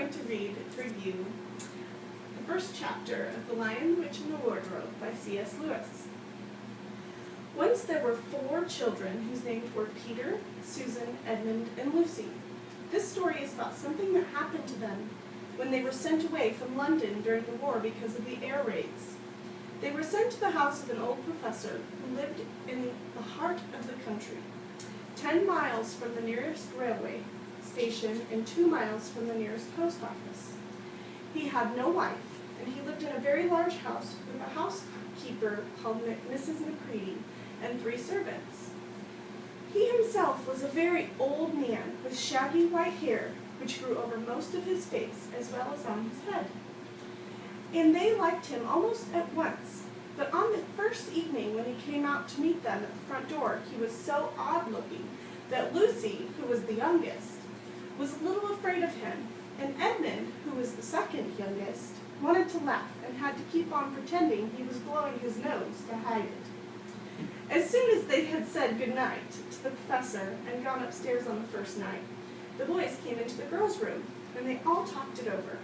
going to read for you the first chapter of The Lion, the Witch, and the Wardrobe by C.S. Lewis. Once there were 4 children whose names were Peter, Susan, Edmund, and Lucy. This story is about something that happened to them when they were sent away from London during the war because of the air raids. They were sent to the house of an old professor who lived in the heart of the country, 10 miles from the nearest railway station and 2 miles from the nearest post office. He had no wife, and he lived in a very large house with a housekeeper called Mrs. Macready and 3 servants. He himself was a very old man with shaggy white hair, which grew over most of his face as well as on his head. And they liked him almost at once, but on the first evening when he came out to meet them at the front door, he was so odd-looking that Lucy, who was the youngest, was a little afraid of him, and Edmund, who was the second youngest, wanted to laugh and had to keep on pretending he was blowing his nose to hide it. As soon as they had said good night to the professor and gone upstairs on the first night, the boys came into the girls' room, and they all talked it over.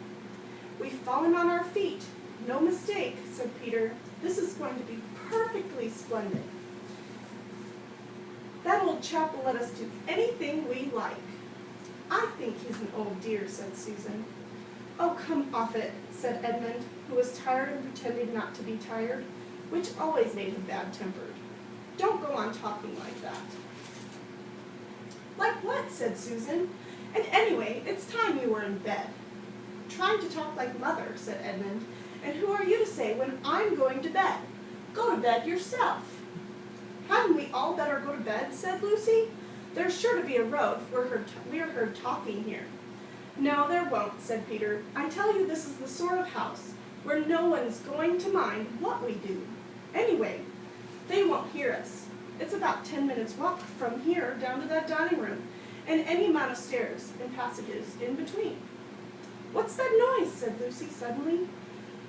"We've fallen on our feet. No mistake," said Peter. "This is going to be perfectly splendid. That old chap will let us do anything we like." "I think he's an old dear," said Susan. "Oh, come off it," said Edmund, who was tired and pretended not to be tired, which always made him bad-tempered. "Don't go on talking like that." "Like what?" said Susan. "And anyway, it's time you were in bed." "Trying to talk like mother," said Edmund. "And who are you to say when I'm going to bed? Go to bed yourself." "Hadn't we all better go to bed?" said Lucy. "There's sure to be a row if we're heard talking here." "No, there won't," said Peter. "I tell you this is the sort of house where no one's going to mind what we do. Anyway, they won't hear us. It's about 10 minutes' walk from here down to that dining room, and any amount of stairs and passages in between." "What's that noise?" said Lucy suddenly.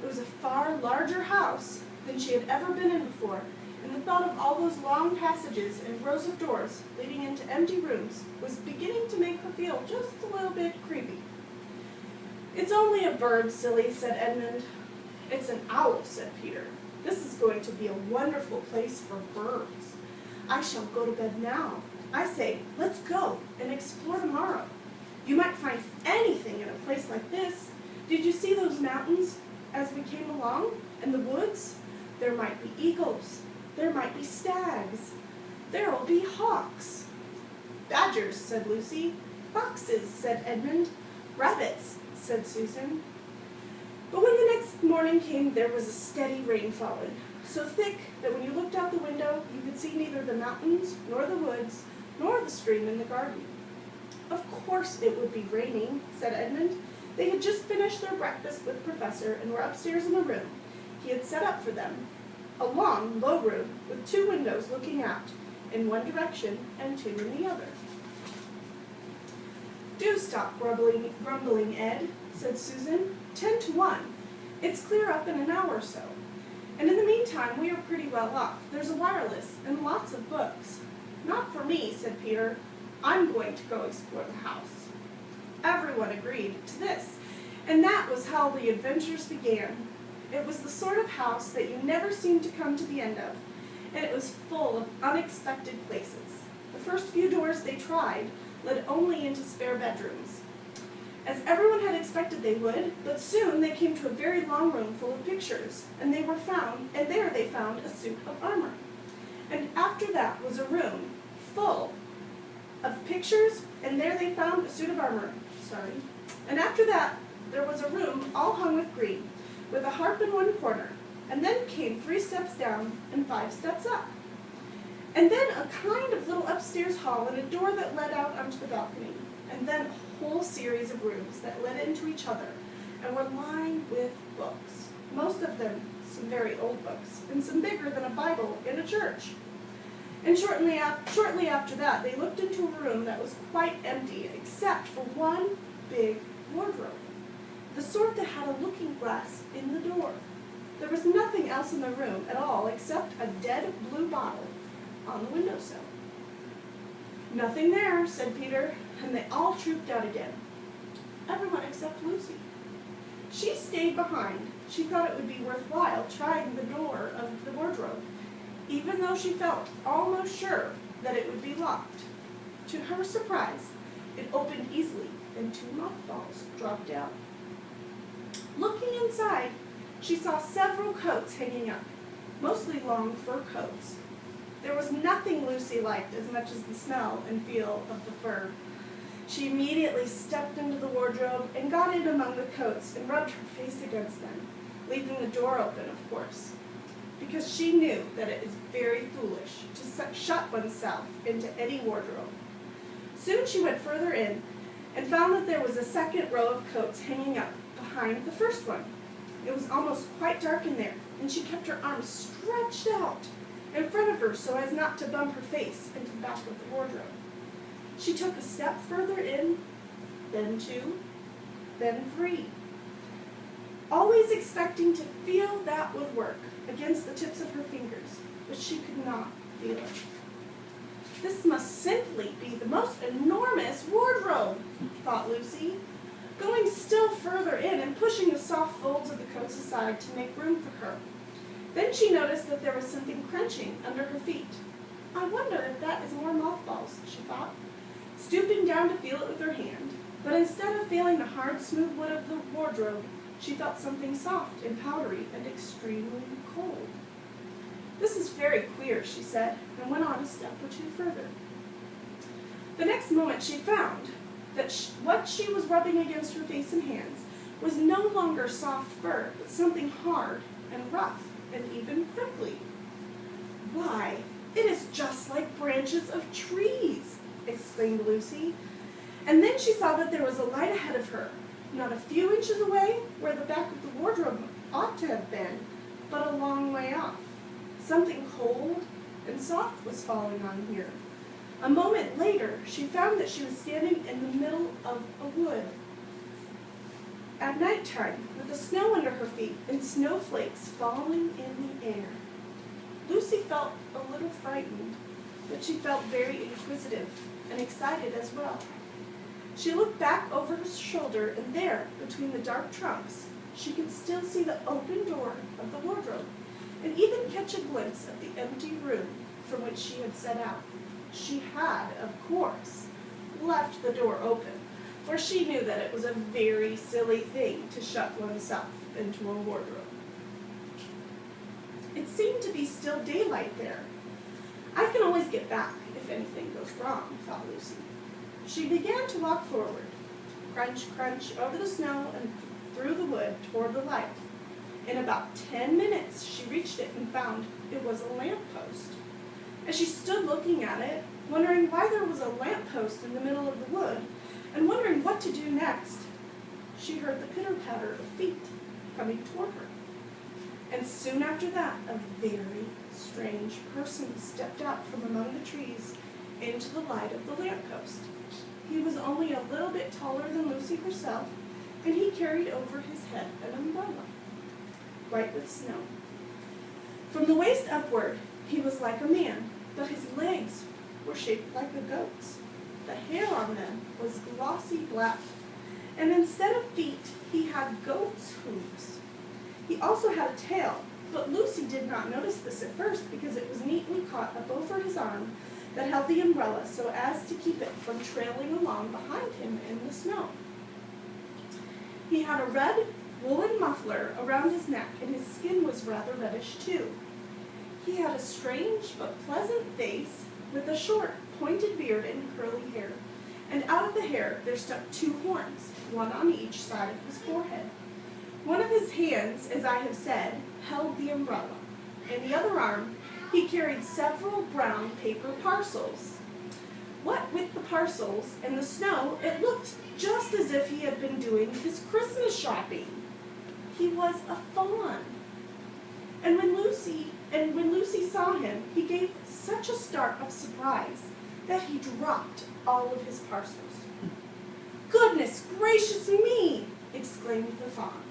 It was a far larger house than she had ever been in before, and the thought of all those long passages and rows of doors leading into empty rooms was beginning to make her feel just a little bit creepy. "It's only a bird, silly," said Edmund. "It's an owl," said Peter. "This is going to be a wonderful place for birds. I shall go to bed now. I say, let's go and explore tomorrow. You might find anything in a place like this. Did you see those mountains as we came along, and the woods? There might be eagles. There might be stags. There'll be hawks." "Badgers," said Lucy. "Foxes," said Edmund. "Rabbits," said Susan. But when the next morning came, there was a steady rain falling, so thick that when you looked out the window, you could see neither the mountains, nor the woods, nor the stream in the garden. "Of course it would be raining," said Edmund. They had just finished their breakfast with the professor and were upstairs in a room he had set up for them, a long, low room with 2 windows looking out in one direction and 2 in the other. "Do stop grumbling, Ed," said Susan. 10 to 1. It's clear up in an hour or so. And in the meantime, we are pretty well off. There's a wireless and lots of books." "Not for me," said Peter. "I'm going to go explore the house." Everyone agreed to this, and that was how the adventures began. It was the sort of house that you never seemed to come to the end of, and it was full of unexpected places. The first few doors they tried led only into spare bedrooms, as everyone had expected they would, but soon they came to a very long room full of pictures, and there they found a suit of armor. And after that was a room full of pictures, and there they found a suit of armor. And after that there was a room all hung with green, with a harp in one corner, and then came 3 steps down and 5 steps up. And then a kind of little upstairs hall and a door that led out onto the balcony, and then a whole series of rooms that led into each other and were lined with books, most of them some very old books, and some bigger than a Bible in a church. And shortly after that, they looked into a room that was quite empty, except for one big wardrobe, the sort that had a looking glass in the door. There was nothing else in the room at all except a dead blue bottle on the windowsill. "Nothing there," said Peter, and they all trooped out again. everyone except Lucy. She stayed behind. She thought it would be worthwhile trying the door of the wardrobe, even though she felt almost sure that it would be locked. To her surprise, it opened easily and 2 mothballs dropped out. Looking inside, she saw several coats hanging up, mostly long fur coats. There was nothing Lucy liked as much as the smell and feel of the fur. She immediately stepped into the wardrobe and got in among the coats and rubbed her face against them, leaving the door open, of course, because she knew that it is very foolish to shut oneself into any wardrobe. Soon she went further in and found that there was a second row of coats hanging up behind the first one. It was almost quite dark in there, and she kept her arms stretched out in front of her so as not to bump her face into the back of the wardrobe. She took a step further in, then 2, then 3, always expecting to feel that would work against the tips of her fingers, but she could not feel it. This must simply be the most enormous wardrobe, thought Lucy, going still further in and pushing the soft folds of the coats aside to make room for her. Then she noticed that there was something crunching under her feet. I wonder if that is more mothballs, she thought, stooping down to feel it with her hand. But instead of feeling the hard, smooth wood of the wardrobe, she felt something soft and powdery and extremely cold. This is very queer, she said, and went on a step or 2 further. The next moment she found that what she was rubbing against her face and hands was no longer soft fur, but something hard and rough and even prickly. Why, it is just like branches of trees, exclaimed Lucy. And then she saw that there was a light ahead of her, not a few inches away where the back of the wardrobe ought to have been, but a long way off. Something cold and soft was falling on here. A moment later, she found that she was standing in the middle of a wood. At nighttime, with the snow under her feet and snowflakes falling in the air. Lucy felt a little frightened, but she felt very inquisitive and excited as well. She looked back over her shoulder, and there, between the dark trunks, she could still see the open door of the wardrobe, and even catch a glimpse of the empty room from which she had set out. She had, of course, left the door open, for she knew that it was a very silly thing to shut oneself into a wardrobe. It seemed to be still daylight there. I can always get back if anything goes wrong, thought Lucy. She began to walk forward, crunch, crunch, over the snow and through the wood toward the light. In about 10 minutes, she reached it and found it was a lamppost. As she stood looking at it, wondering why there was a lamppost in the middle of the wood, and wondering what to do next, she heard the pitter-patter of feet coming toward her. And soon after that, a very strange person stepped out from among the trees into the light of the lamppost. He was only a little bit taller than Lucy herself, and he carried over his head an umbrella, white with snow. From the waist upward, he was like a man, but his legs were shaped like a goat's. The hair on them was glossy black, and instead of feet, he had goat's hooves. He also had a tail, but Lucy did not notice this at first because it was neatly caught up over his arm that held the umbrella so as to keep it from trailing along behind him in the snow. He had a red woolen muffler around his neck, and his skin was rather reddish too. He had a strange but pleasant face with a short, pointed beard and curly hair, and out of the hair there stuck 2 horns, one on each side of his forehead. One of his hands, as I have said, held the umbrella. In the other arm, he carried several brown paper parcels. What with the parcels and the snow, it looked just as if he had been doing his Christmas shopping. He was a fawn. And when Lucy saw him, he gave such a start of surprise that he dropped all of his parcels. "Goodness gracious me!" exclaimed the fawn.